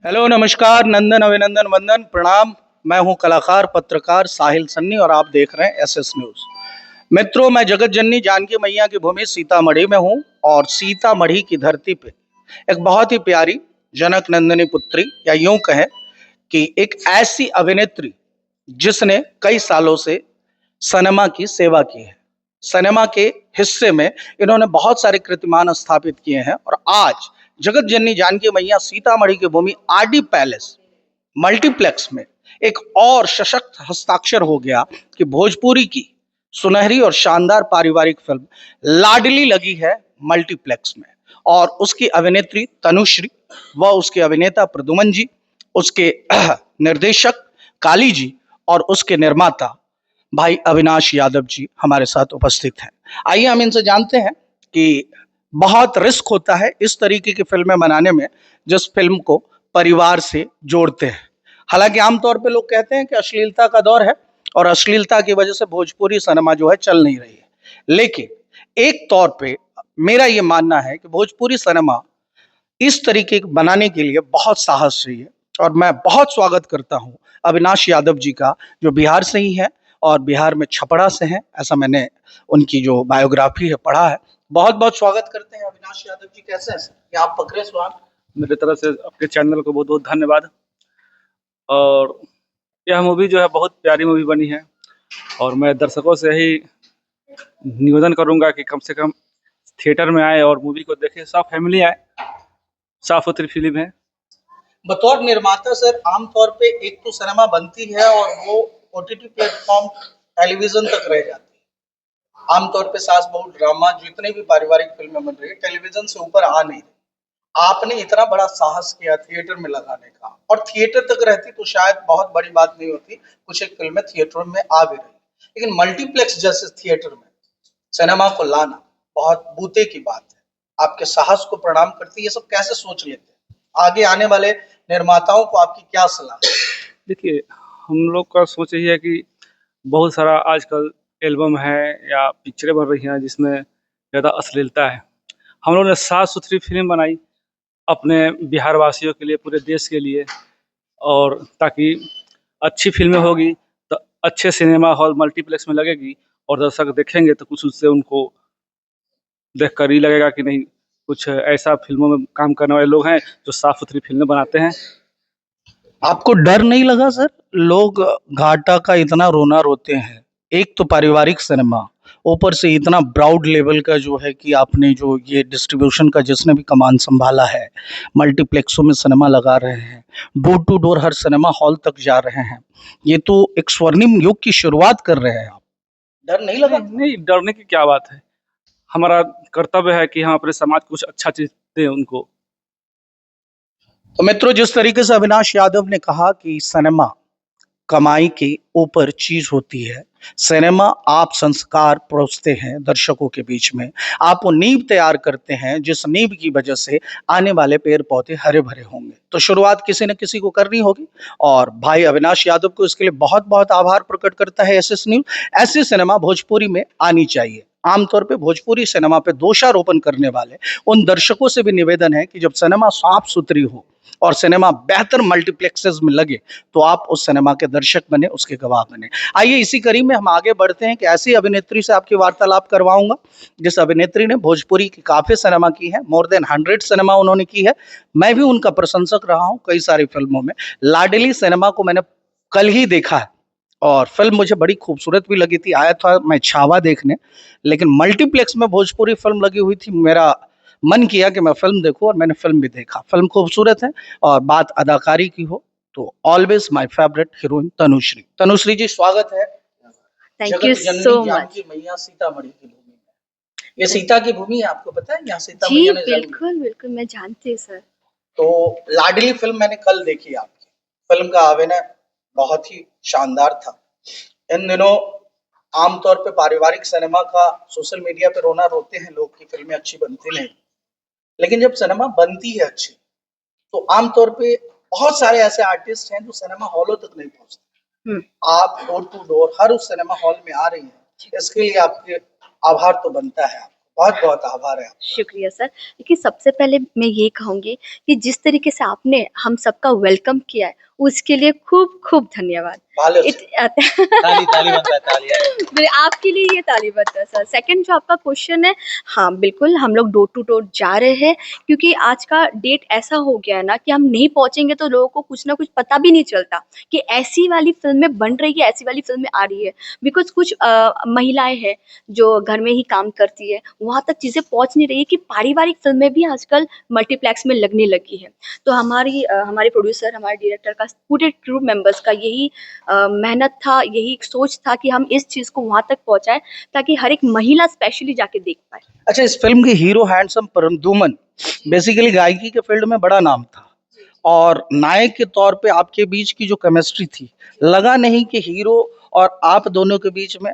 Hello, नमस्कार, नंदन, अभिनंदन, वंदन, प्रणाम। मैं हूं कलाकार पत्रकार साहिल सन्नी और आप देख रहे हैं एसएस न्यूज। मित्रों, मैं जगत जननी जानकी मैया की भूमि सीतामढ़ी में हूं और सीतामढ़ी की धरती पे एक बहुत ही प्यारी जनक नंदिनी पुत्री या यूं कहें कि एक ऐसी अभिनेत्री जिसने कई सालों से सिनेमा की सेवा की है। सिनेमा के हिस्से में इन्होंने बहुत सारे कीर्तिमान स्थापित किए हैं और आज जगत जननी जानकी मैया सीतामढ़ी की भूमि आरडी पैलेस मल्टीप्लेक्स में एक और सशक्त हस्ताक्षर हो गया कि भोजपुरी की सुनहरी और शानदार पारिवारिक फिल्म लाडली लगी है मल्टीप्लेक्स में। और उसकी अभिनेत्री तनुश्री व उसके अभिनेता प्रदुमन जी, उसके निर्देशक काली जी और उसके निर्माता भाई अविनाश यादव जी हमारे साथ उपस्थित हैं। आइए हम इनसे जानते हैं कि बहुत रिस्क होता है इस तरीके की फिल्में बनाने में जिस फिल्म को परिवार से जोड़ते हैं। हालांकि आमतौर पे लोग कहते हैं कि अश्लीलता का दौर है और अश्लीलता की वजह से भोजपुरी सिनेमा जो है चल नहीं रही है, लेकिन एक तौर पे मेरा ये मानना है कि भोजपुरी सिनेमा इस तरीके के बनाने के लिए बहुत साहस चाहिए। और मैं बहुत स्वागत करता हूं अविनाश यादव जी का, जो बिहार से ही है और बिहार में छपरा से हैं। ऐसा मैंने उनकी जो बायोग्राफी है पढ़ा है। बहुत बहुत स्वागत करते हैं अविनाश यादव जी। कैसे हैं सर? आप पकड़े स्वाद। मेरे तरफ से आपके चैनल को बहुत बहुत धन्यवाद। और यह मूवी जो है बहुत प्यारी मूवी बनी है और मैं दर्शकों से ही निवेदन करूंगा कि कम से कम थिएटर में आए और मूवी को देखें, सब फैमिली आए। साफ सुथरी फिल्म है। बतौर निर्माता सर, आमतौर पे एक तो सिनेमा बनती है और वो ओटीटी प्लेटफॉर्म टेलीविजन तक रह जाती है। आमतौर पे सास बहू ड्रामा जितने भी पारिवारिक फिल्में बन रही है टेलीविजन से ऊपर आ नहीं रही। आपने इतना बड़ा साहस किया थिएटर में लगाने का, और थिएटर तक रहती तो शायद बहुत बड़ी बात नहीं होती, कुछ एक फिल्में थिएटर में आ भी रही, लेकिन मल्टीप्लेक्स जैसे थिएटर में सिनेमा को लाना बहुत बूते की बात है। आपके साहस को प्रणाम करती। ये सब कैसे सोच लेते हैं? आगे आने वाले निर्माताओं को आपकी क्या सलाह है? देखिए, हम लोग का सोच यही है कि बहुत सारा आजकल एल्बम है या पिक्चरें बन रही हैं जिसमें ज़्यादा अश्लीलता है। हम लोगों ने साफ सुथरी फिल्म बनाई अपने बिहार वासियों के लिए, पूरे देश के लिए, और ताकि अच्छी फिल्में होगी तो अच्छे सिनेमा हॉल मल्टीप्लेक्स में लगेगी और दर्शक देखेंगे तो कुछ उससे उनको देखकर ही लगेगा कि नहीं, कुछ ऐसा फिल्मों में काम करने वाले लोग हैं जो साफ सुथरी फिल्में बनाते हैं। आपको डर नहीं लगा सर? लोग घाटा का इतना रोना रोते हैं, एक तो पारिवारिक सिनेमा, ऊपर से इतना ब्राउड लेवल का जो है कि आपने जो ये डिस्ट्रीब्यूशन का जिसने भी कमान संभाला है, मल्टीप्लेक्सों में सिनेमा लगा रहे हैं, डोर टू डोर हर सिनेमा हॉल तक जा रहे हैं, ये तो एक स्वर्णिम युग की शुरुआत कर रहे हैं आप। डर नहीं लगा? नहीं, डरने की क्या बात है। हमारा कर्तव्य है कि हम अपने समाज को कुछ अच्छा चीज दें उनको। तो मित्रों, जिस तरीके से अविनाश यादव ने कहा कि सिनेमा कमाई के ऊपर चीज होती है, सिनेमा आप संस्कार परोसते हैं दर्शकों के बीच में, आप वो नींव तैयार करते हैं जिस नींव की वजह से आने वाले पेड़ पौधे हरे भरे होंगे। तो शुरुआत किसी न किसी को करनी होगी और भाई अविनाश यादव को इसके लिए बहुत बहुत आभार प्रकट करता है एसएस न्यूज। ऐसी सिनेमा भोजपुरी में आनी चाहिए। आमतौर पे भोजपुरी सिनेमा पे दोषारोपण करने वाले उन दर्शकों से भी निवेदन है कि जब सिनेमा साफ सुथरी हो और सिनेमा बेहतर मल्टीप्लेक्सेस में लगे तो आप उस सिनेमा के दर्शक बने, उसके गवाह बने। आइए इसी कड़ी में हम आगे बढ़ते हैं कि ऐसी अभिनेत्री से आपकी वार्तालाप करवाऊंगा जिस अभिनेत्री ने भोजपुरी की काफी सिनेमा की है, मोर देन 100 सिनेमा उन्होंने की है। मैं भी उनका प्रशंसक रहा हूं कई सारी फिल्मों में। लाडली सिनेमा को मैंने कल ही देखा है और फिल्म मुझे बड़ी खूबसूरत भी लगी थी। आया था मैं छावा देखने, लेकिन मल्टीप्लेक्स में भोजपुरी फिल्म लगी हुई थी, मेरा मन किया कि मैं फिल्म देखूं और मैंने फिल्म भी देखा। फिल्म खूबसूरत है और बात अदाकारी की हो तो always my favourite heroine Tanushree. Tanushree ji, स्वागत है thank you so much. Janaki मैया सीतामढ़ी की भूमि में। ये सीता की भूमि है, आपको पता है? यहाँ सीता जी मैया ने जन्म लिया। बिल्कुल बिल्कुल, मैं जानती हूँ सर। तो लाडली फिल्म मैंने कल देखी आपकी। फिल्म का अभिनय बहुत ही शानदार था। इन दिनों आमतौर पे पारिवारिक सिनेमा का सोशल मीडिया पे रोना रोते हैं लोग कि फिल्में अच्छी बनती नहीं, लेकिन जब सिनेमा बनती है अच्छी तो आमतौर पे बहुत सारे ऐसे आर्टिस्ट हैं जो सिनेमा हॉलों तक नहीं पहुंचते। आप डोर टू डोर हर उस सिनेमा हॉल में आ रही हैं, इसके लिए आपके आभार तो बनता है आपको। बहुत बहुत आभार है। शुक्रिया सर। देखिए, सबसे पहले मैं ये कहूँगी कि जिस तरीके से आपने हम सबका वेलकम किया है, उसके लिए खूब खूब धन्यवाद। भालो से। ताली ताली बनता है, ताली आएगी। आपके लिए ये ताली बनता है सर। सेकंड जो आपका क्वेश्चन है, हाँ बिल्कुल हम लोग डोर टू डोर जा रहे हैं, क्योंकि आज का डेट ऐसा हो गया है ना कि हम नहीं पहुंचेंगे तो लोगों को कुछ ना कुछ पता भी नहीं चलता कि ऐसी वाली फिल्में बन रही है, ऐसी वाली फिल्में आ रही है। बिकॉज कुछ महिलाएं हैं जो घर में ही काम करती है, वहां तक चीजें पहुंच नहीं रही है कि पारिवारिक फिल्में भी आजकल मल्टीप्लेक्स में लगने लगी है। तो हमारे प्रोड्यूसर, हमारे डायरेक्टर का, पूरे क्रू मेंबर्स का यही मेहनत था, यही एक सोच था कि हम इस चीज को वहां तक पहुंचाएं ताकि हर एक महिला स्पेशली जाके देख पाए। अच्छा, इस फिल्म के हीरो हैंडसम परमदुमन बेसिकली गायकी के फील्ड में बड़ा नाम था, और नायक के तौर पे आपके बीच की जो केमिस्ट्री थी, लगा नहीं कि हीरो और आप दोनों के बीच में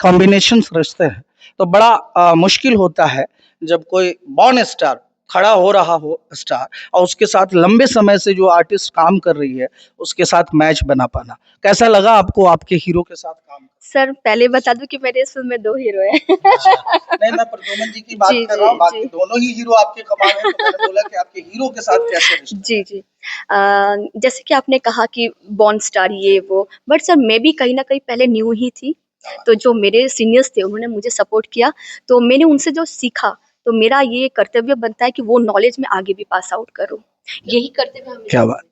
कॉम्बिनेशन रिश्ते हैं। तो बड़ा मुश्किल होता है जब कोई बॉर्न स्टार खड़ा हो रहा हो स्टार, और उसके साथ लंबे समय से जो आर्टिस्ट काम कर रही है उसके साथ मैच बना पाना। कैसा लगा आपको आपके हीरो के साथ काम? सर पहले बता दूं कि मेरे इस फिल्म में 2 हीरो हैं। नहीं, मैं परदुमन जी की बात जी, कर रहा हूँ, जी, बाकी जी। दोनों ही हीरो आपके कमाल हैं, तो मैंने बोला कि आपके हीरो के साथ कैसे रिश्ता? जी, जी। जैसे कि आपने कहा कि बॉर्न स्टार ये वो, बट सर मैं भी कहीं न कहीं पहले न्यू ही थी। तो जो मेरे सीनियर्स थे उन्होंने मुझे सपोर्ट किया, तो मैंने उनसे जो सीखा, तो मेरा ये कर्तव्य बनता है कि वो नॉलेज मैं आगे भी पास आउट करूँ। यही कर्तव्य हमें। क्या बात।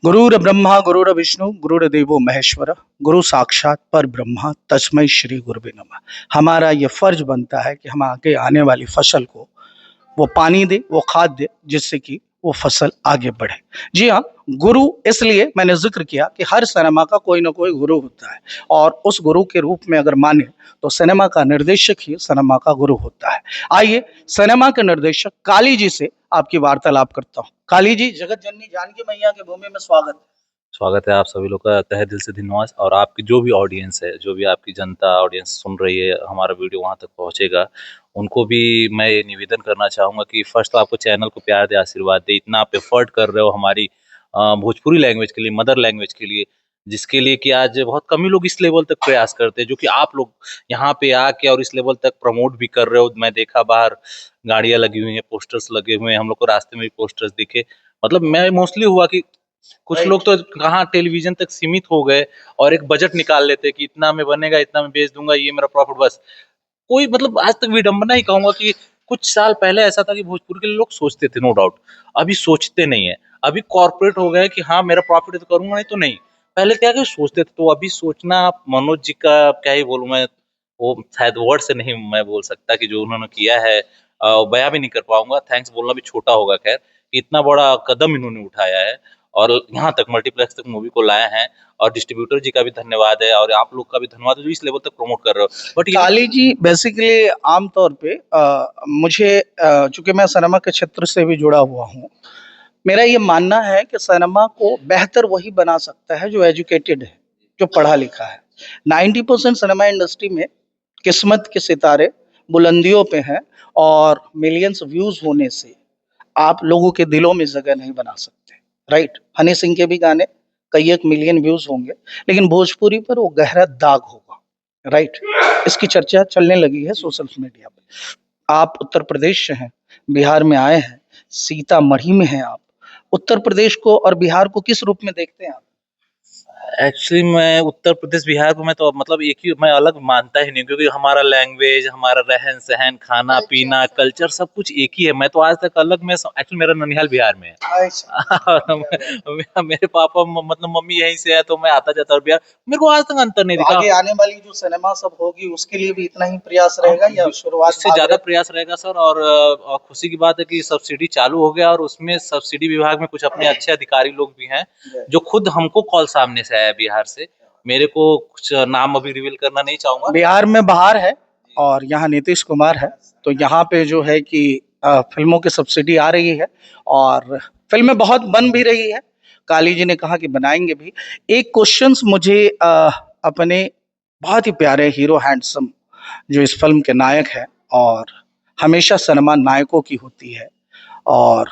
गुरुर ब्रह्मा गुरुर विष्णु गुरुर्देवो महेश्वर, गुरु साक्षात पर ब्रह्मा तस्मै श्री गुरुवे नमः। हमारा ये फर्ज बनता है कि हम आगे आने वाली फसल को वो पानी दे, वो खाद दे, जिससे कि वो फसल आगे बढ़े। जी हाँ, गुरु इसलिए मैंने जिक्र किया कि हर सिनेमा का कोई ना कोई गुरु होता है, और उस गुरु के रूप में अगर माने तो सिनेमा का निर्देशक ही सिनेमा का गुरु होता है। आइए सिनेमा के निर्देशक काली जी से आपकी वार्तालाप करता हूँ। काली जी, जगत जननी जानकी मैया की भूमि में स्वागत। स्वागत है आप सभी लोग का तहे दिल से धन्यवाद। और आपकी जो भी ऑडियंस है, जो भी आपकी जनता ऑडियंस सुन रही है, हमारा वीडियो वहाँ तक पहुँचेगा, उनको भी मैं ये निवेदन करना चाहूँगा कि फर्स्ट तो आपको चैनल को प्यार दे, आशीर्वाद दे। इतना आप एफर्ट कर रहे हो हमारी भोजपुरी लैंग्वेज के लिए, मदर लैंग्वेज के लिए, जिसके लिए कि आज बहुत कम ही लोग इस लेवल तक प्रयास करते हैं, जो कि आप लोग यहाँ पे आके और इस लेवल तक प्रमोट भी कर रहे हो। मैं देखा बाहर गाड़ियाँ लगी हुई हैं, पोस्टर्स लगे हुए हैं, हम लोग को रास्ते में भी पोस्टर्स दिखे। मतलब मैं मोस्टली हुआ कि कुछ लोग तो कहाँ टेलीविजन तक सीमित हो गए और एक बजट निकाल लेते कि इतना में बनेगा, इतना में बेच दूंगा, ये मेरा प्रॉफिट। बस कोई मतलब आज तक विडंबना ही कहूंगा कि कुछ साल पहले ऐसा था कि भोजपुर के लोग सोचते थे, नो डाउट। अभी सोचते नहीं है, अभी कॉर्पोरेट हो गए कि हाँ मेरा प्रॉफिट तो करूंगा, नहीं तो नहीं। पहले क्या कि सोचते थे, तो अभी सोचना मनोज जी का क्या ही बोलूं मैं, वो शायद वर्ड से नहीं मैं बोल सकता कि जो उन्होंने किया है बयां भी नहीं कर पाऊंगा। थैंक्स बोलना भी छोटा होगा। खैर, कि इतना बड़ा कदम इन्होंने उठाया है और यहाँ तक मल्टीप्लेक्स तक मूवी को लाए हैं। और डिस्ट्रीब्यूटर जी का भी धन्यवाद है, और आप लोग का भी धन्यवाद है जो इस लेवल तक प्रमोट कर रहे हो। बट काली जी, बेसिकली आमतौर पे मुझे चूंकि मैं सिनेमा के क्षेत्र से भी जुड़ा हुआ हूँ, मेरा ये मानना है कि सिनेमा को बेहतर वही बना सकता है जो एजुकेटेड है, जो पढ़ा लिखा है। 90% सिनेमा इंडस्ट्री में किस्मत के सितारे बुलंदियों पे हैं, और मिलियंस व्यूज होने से आप लोगों के दिलों में जगह नहीं बना सकते। राइट, हनी सिंह के भी गाने कई एक मिलियन व्यूज होंगे, लेकिन भोजपुरी पर वो गहरा दाग होगा। राइट, इसकी चर्चा चलने लगी है सोशल मीडिया पे। आप उत्तर प्रदेश से हैं, बिहार में आए हैं, सीतामढ़ी में हैं आप। उत्तर प्रदेश को और बिहार को किस रूप में देखते हैं आप? एक्चुअली मैं उत्तर प्रदेश बिहार को मैं तो मतलब एक ही, मैं अलग मानता ही नहीं, क्योंकि हमारा लैंग्वेज, हमारा रहन सहन, खाना पीना, कल्चर सब कुछ एक ही है। मैं तो आज तक अलग में, एक्चुअली मेरा ननिहाल बिहार में है। और मेरे पापा मतलब मम्मी यहीं से है, तो मैं आता जाता और बिहार मेरे को आज तक अंतर नहीं तो दिखा। आगे आने वाली जो सिनेमा सब होगी उसके लिए भी इतना ही प्रयास रहेगा या शुरुआत इससे ज्यादा प्रयास रहेगा सर। और खुशी की बात है कि सब्सिडी चालू हो गया, और उसमें सब्सिडी विभाग में कुछ अपने अच्छे अधिकारी लोग भी हैं जो खुद हमको कॉल सामने से आया बिहार से। मेरे को कुछ नाम अभी रिवील करना नहीं चाहूंगा। बिहार में बाहर है और यहाँ नीतीश कुमार है, तो यहाँ पे जो है कि फिल्मों की सब्सिडी आ रही है और फिल्में बहुत बन भी रही है। काली जी ने कहा कि बनाएंगे भी। एक क्वेश्चंस मुझे अपने बहुत ही प्यारे हीरो हैंडसम जो इस फिल्म के नायक है, और हमेशा सिनेमा नायकों की होती है, और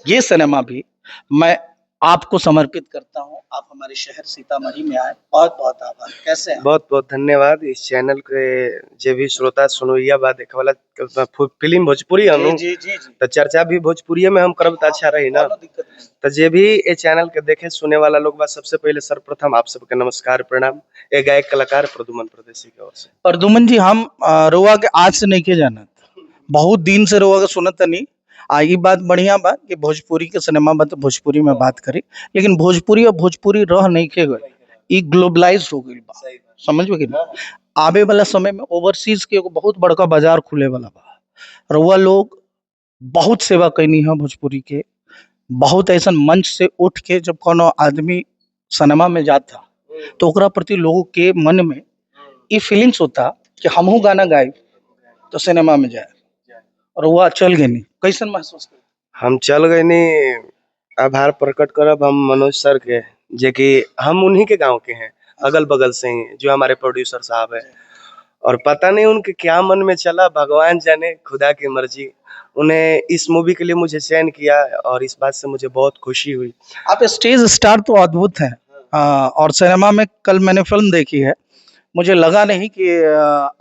ये सिनेमा भी मैं आपको समर्पित करता हूं। आप हमारे शहर सीतामढ़ी में आए, बहुत बहुत आभार। कैसे हैं? बहुत बहुत धन्यवाद इस चैनल के जे भी श्रोता सुनोइया बा देखे वाला फिल्म भोजपुरी हम जी जी जी तो चर्चा भी भोजपुरी में हम करब तो अच्छा रही ना। कोनो दिक्कत नहीं। तो जे भी ये चैनल के देखे सुने वाला लोग बा सबसे पहले सर्वप्रथम आप सबके नमस्कार प्रणाम। एक गायक कलाकार प्रदुमन परदेसी की ओर से। प्रदुमन जी, हम रोआ के आज से नहीं के जानत, बहुत दिन से रोआ के सुनत नहीं। ई बात बढ़िया बा कि भोजपुरी के सिनेमा बा तो भोजपुरी में बात करी, लेकिन भोजपुरी और भोजपुरी रह नहीं के गए, ई ग्लोबलाइज हो गई बा, समझ में कि ना। आवे वाला समय में ओवरसीज के एगो बहुत बड़का बाजार खुले वाला बा। रउआ लोग बहुत सेवा कैनी है भोजपुरी के, बहुत ऐसा मंच से उठ के जब कोनो आदमी सिनेमा में जाता तो ओकरा प्रति लोगों के मन में ये फीलिंग्स होता कि हमहू गाना गाए तो सिनेमा में जाए, और वह चल गए नहीं। कैसन महसूस कर? हम चल गए नी, आभार प्रकट करब हम मनोज सर के, जे कि हम उन्हीं के गांव के हैं, अगल बगल से ही, जो हमारे प्रोड्यूसर साहब है। और पता नहीं उनके क्या मन में चला, भगवान जाने, खुदा की मर्जी। उन्हें इस मूवी के लिए मुझे चयन किया और इस बात से मुझे बहुत खुशी हुई। आप स्टेज स्टार तो अद्भुत हैं, और सिनेमा में कल मैंने फिल्म देखी है, मुझे लगा नहीं कि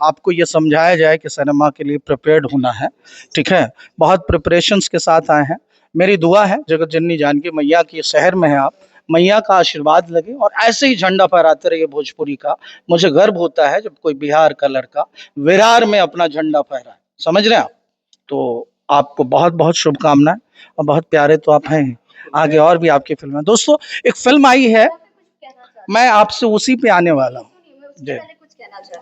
आपको ये समझाया जाए कि सिनेमा के लिए प्रिपेयर्ड होना है। ठीक है, बहुत प्रिपरेशंस के साथ आए हैं। मेरी दुआ है जगत जननी जानकी मैया की शहर में है आप, मैया का आशीर्वाद लगे और ऐसे ही झंडा फहराते रहिए भोजपुरी का। मुझे गर्व होता है जब कोई बिहार का लड़का विरार में अपना झंडा फहराए, समझ रहे हैं आप। तो आपको बहुत बहुत शुभकामनाएं, और बहुत प्यारे तो आप हैं, आगे और भी आपकी फिल्में। दोस्तों, एक फिल्म आई है, मैं आपसे उसी पे आने वाला हूँ जी।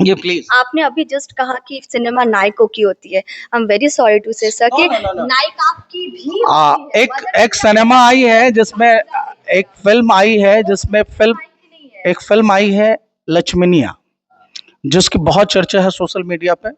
ये प्लीज। आपने अभी जस्ट कहा कि सिनेमा नायकों की होती है। I am very sorry to say sir कि No. नायिका की भी होती है। एक सिनेमा आई है जिसमें एक फिल्म आई है जिसमें एक फिल्म आई है लक्ष्मणिया, जिसकी बहुत चर्चा है सोशल मीडिया पे,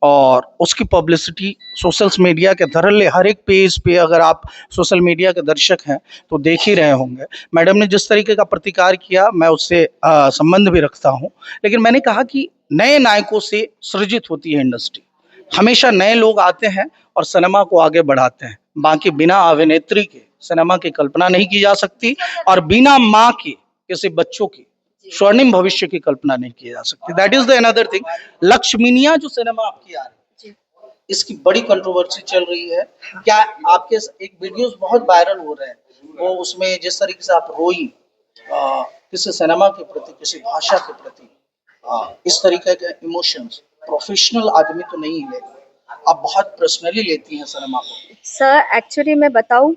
और उसकी पब्लिसिटी सोशल मीडिया के धरले हर एक पेज पे, अगर आप सोशल मीडिया के दर्शक हैं तो देख ही रहे होंगे। मैडम ने जिस तरीके का प्रतिकार किया, मैं उससे संबंध भी रखता हूं, लेकिन मैंने कहा कि नए नायकों से सृजित होती है इंडस्ट्री। हमेशा नए लोग आते हैं और सिनेमा को आगे बढ़ाते हैं, बाकी बिना अभिनेत्री के सिनेमा की कल्पना नहीं की जा सकती, और बिना माँ के किसी बच्चों की स्वर्णिम भविष्य की कल्पना नहीं की जा सकती। That is the another thing. Lakshminiya जो सिनेमा आपकी आ रही है, इसकी बड़ी कंट्रोवर्सी चल रही है। क्या आपके एक वीडियोस बहुत वायरल हो रहे हैं, वो उसमें जिस तरीके से आप रोई किसी सिनेमा के प्रति, किसी भाषा के प्रति, इस तरीके के इमोशंस प्रोफेशनल आदमी तो नहीं लेगा, आप बहुत पर्सनली लेती हैं सिनेमा को। सर एक्चुअली मैं बताऊं,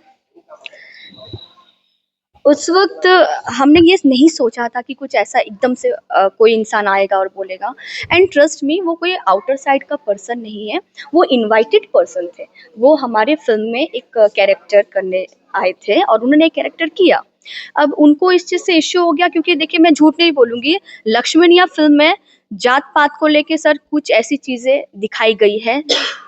उस वक्त हमने ये नहीं सोचा था कि कुछ ऐसा एकदम से कोई इंसान आएगा और बोलेगा। एंड ट्रस्ट मी, वो कोई आउटर साइड का पर्सन नहीं है, वो इनवाइटेड पर्सन थे। वो हमारे फिल्म में एक कैरेक्टर करने आए थे और उन्होंने एक कैरेक्टर किया। अब उनको इस चीज़ से इश्यू हो गया, क्योंकि देखिए मैं झूठ नहीं बोलूँगी, लक्ष्मणिया फिल्म में जात पात को लेके सर कुछ ऐसी चीज़ें दिखाई गई है,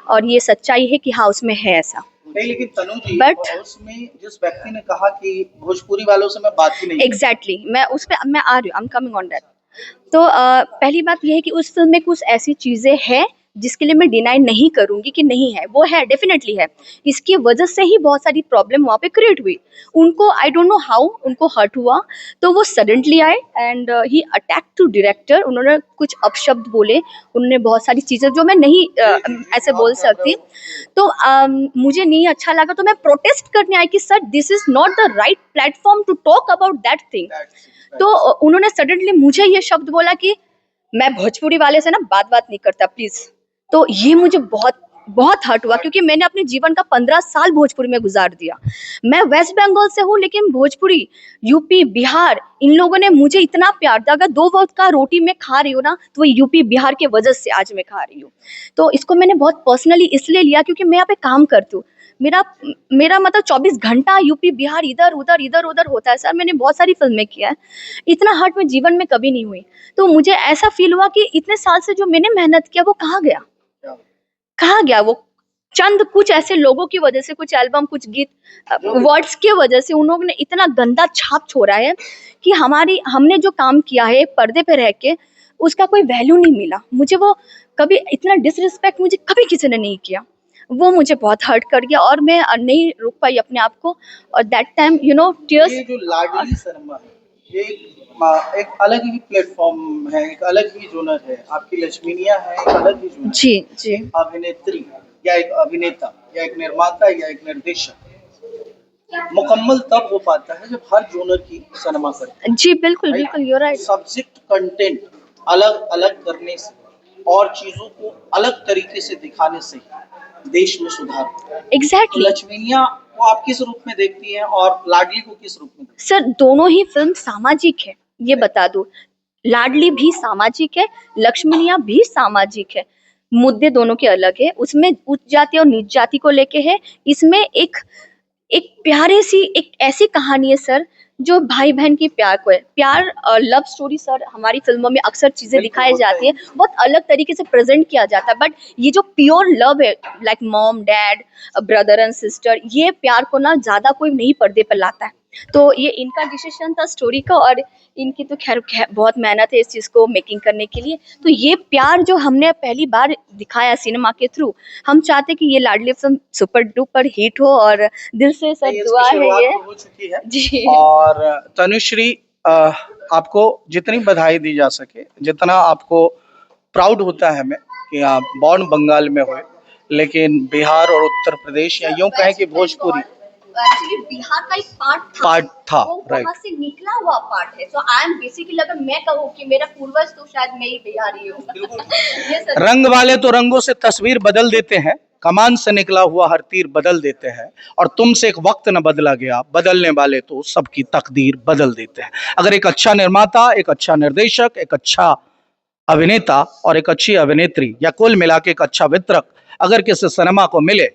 और ये सच्चाई है कि हाँ उसमें है ऐसा। नहीं, लेकिन तनु जी, But- उसमें जिस व्यक्ति ने कहा कि भोजपुरी वालों से मैं बात ही नहीं एग्जैक्टली मैं उस पे मैं आ रही हूँ, I am coming on that. तो पहली बात यह है कि उस फिल्म में कुछ ऐसी चीजें हैं जिसके लिए मैं डिनाई नहीं करूंगी कि नहीं है, वो है, डेफिनेटली है। इसकी वजह से ही बहुत सारी प्रॉब्लम वहाँ पे क्रिएट हुई। उनको आई डोंट नो हाउ उनको हर्ट हुआ, तो वो सडनली आए and he attack to director. उन्होंने कुछ अपशब्द बोले, उन्होंने बहुत सारी चीज़ें जो मैं नहीं ऐसे बोल सकती, तो मुझे नहीं अच्छा लगा। तो मैं प्रोटेस्ट करने आई कि sir this is not the right platform to talk about that thing. तो उन्होंने सडनली मुझे ये शब्द बोला कि मैं भोजपुरी वाले से ना बात नहीं करता प्लीज। तो ये मुझे बहुत बहुत हर्ट हुआ, क्योंकि मैंने अपने जीवन का 15 साल भोजपुरी में गुजार दिया। मैं वेस्ट बंगाल से हूँ, लेकिन भोजपुरी, यूपी, बिहार, इन लोगों ने मुझे इतना प्यार दिया। अगर 2 वक्त का रोटी मैं खा रही हूँ ना, तो वो यूपी बिहार के वजह से आज मैं खा रही हूँ। तो इसको मैंने बहुत पर्सनली इसलिए लिया क्योंकि मैं यहाँ पे काम करती हूँ। मेरा मतलब 24 घंटा यूपी बिहार इधर उधर होता है सर। मैंने बहुत सारी फिल्में किया है, इतना हर्ट में जीवन में कभी नहीं हुई। तो मुझे ऐसा फील हुआ कि इतने साल से जो मैंने मेहनत किया वो कहाँ गया वो चंद कुछ ऐसे लोगों की वजह से, कुछ एल्बम, कुछ गीत, वर्ड्स की वजह से उन लोगों ने इतना गंदा छाप छोड़ा है कि हमने जो काम किया है पर्दे पे रह के, उसका कोई वैल्यू नहीं मिला मुझे। वो कभी इतना डिसरिस्पेक्ट मुझे कभी किसी ने नहीं किया। वो मुझे बहुत हर्ट कर गया और मैं नहीं रोक पाई अपने आप को। और that time you know tears. ये जो लाडली सिनेमा है, ये एक अलग ही प्लेटफॉर्म है, एक अलग ही जोनर है। आपकी लक्ष्मीनिया है, एक अलग ही जोनर। जी जी एक अभिनेत्री या एक अभिनेता या एक निर्माता या एक निर्देशक मुकम्मल तब हो पाता है जब हर जोनर की सिनेमा करते जी, बिल्कुल हैं। बिल्कुल, यू राइट। सब्जेक्ट कंटेंट अलग अलग करने से और चीजों को अलग तरीके से दिखाने से ही देश में सुधार होता है। तो एग्जैक्टली लक्ष्मीनिया को आप किस रूप में देखती हैं और लाडली को किस रूप में देखती सर, दोनों ही फिल्म सामाजिक है, ये बता दूं। लाडली भी सामाजिक है, लक्ष्मीनिया भी सामाजिक है। मुद्दे दोनों के अलग है, उसमें उच्च जाति और नीच जाति को लेके है। इसमें एक एक प्यारे सी एक ऐसी कहानी है सर, जो भाई बहन की प्यार को है। प्यार लव स्टोरी सर हमारी फिल्मों में अक्सर चीजें बिल्कुल दिखाई होता जाती है। है, बहुत अलग तरीके से प्रेजेंट किया जाता है। बट ये जो प्योर लव है, like mom dad brother and sister, ये प्यार को ना ज्यादा कोई नहीं पर्दे पर लाता है। तो ये इनका डिसीजन था स्टोरी का, और इनकी तो खैर बहुत मेहनत है इस चीज को मेकिंग करने के लिए। तो ये प्यार जो हमने पहली बार दिखाया सिनेमा के थ्रू, हम चाहते कि ये लाडली फिल्म सुपर डुपर हिट हो, और दिल से सर है? दुआ इसकी है शुरुआत ये। तो हो चुकी है जी और तनुश्री, आपको जितनी बधाई दी जा सके, जितना आपको प्राउड होता है हमें कि आप बॉर्न बंगाल में हुए, लेकिन बिहार और उत्तर प्रदेश या यूं कहें कि भोजपुरी एक्चुअली बिहार का एक पार्ट था, वो राइट। वहाँ से निकला हुआ पार्ट है। सो आई एम बेसिकली, अगर मैं कहूँ कि मेरा पूर्वज, तो शायद मैं ही बिहारी हूँ। ये सर रंग वाले तो रंगों से तस्वीर बदल देते हैं, कमान से निकला हुआ हर तीर बदल देते हैं, और तुमसे एक वक्त न बदला गया, बदलने वाले तो सबकी तकदीर बदल देते हैं। अगर एक अच्छा निर्माता, एक अच्छा निर्देशक, एक अच्छा अभिनेता और एक अच्छी अभिनेत्री, या कुल मिला के एक अच्छा वितरक अगर किसी सिनेमा को मिले,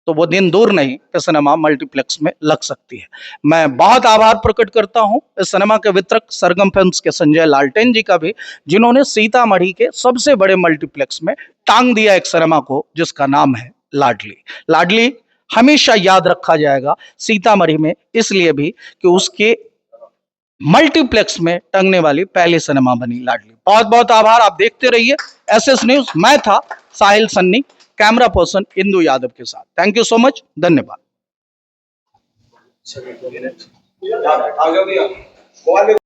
तो वो दिन दूर नहीं कि सिनेमा मल्टीप्लेक्स में लग सकती है। मैं बहुत आभार प्रकट करता हूं इस सिनेमा के वितरक सरगम फिल्म्स के संजय लालटेन जी का भी, जिन्होंने सीतामढ़ी के सबसे बड़े मल्टीप्लेक्स में टांग दिया एक सिनेमा को जिसका नाम है लाडली। लाडली हमेशा याद रखा जाएगा सीतामढ़ी में, इसलिए भी कि उसके मल्टीप्लेक्स में टंगने वाली पहली सिनेमा बनी लाडली। बहुत बहुत आभार। आप देखते रहिए एसएस न्यूज। मैं था साहिल सन्नी, कैमरा पर्सन इंदु यादव के साथ। थैंक यू सो मच, धन्यवाद।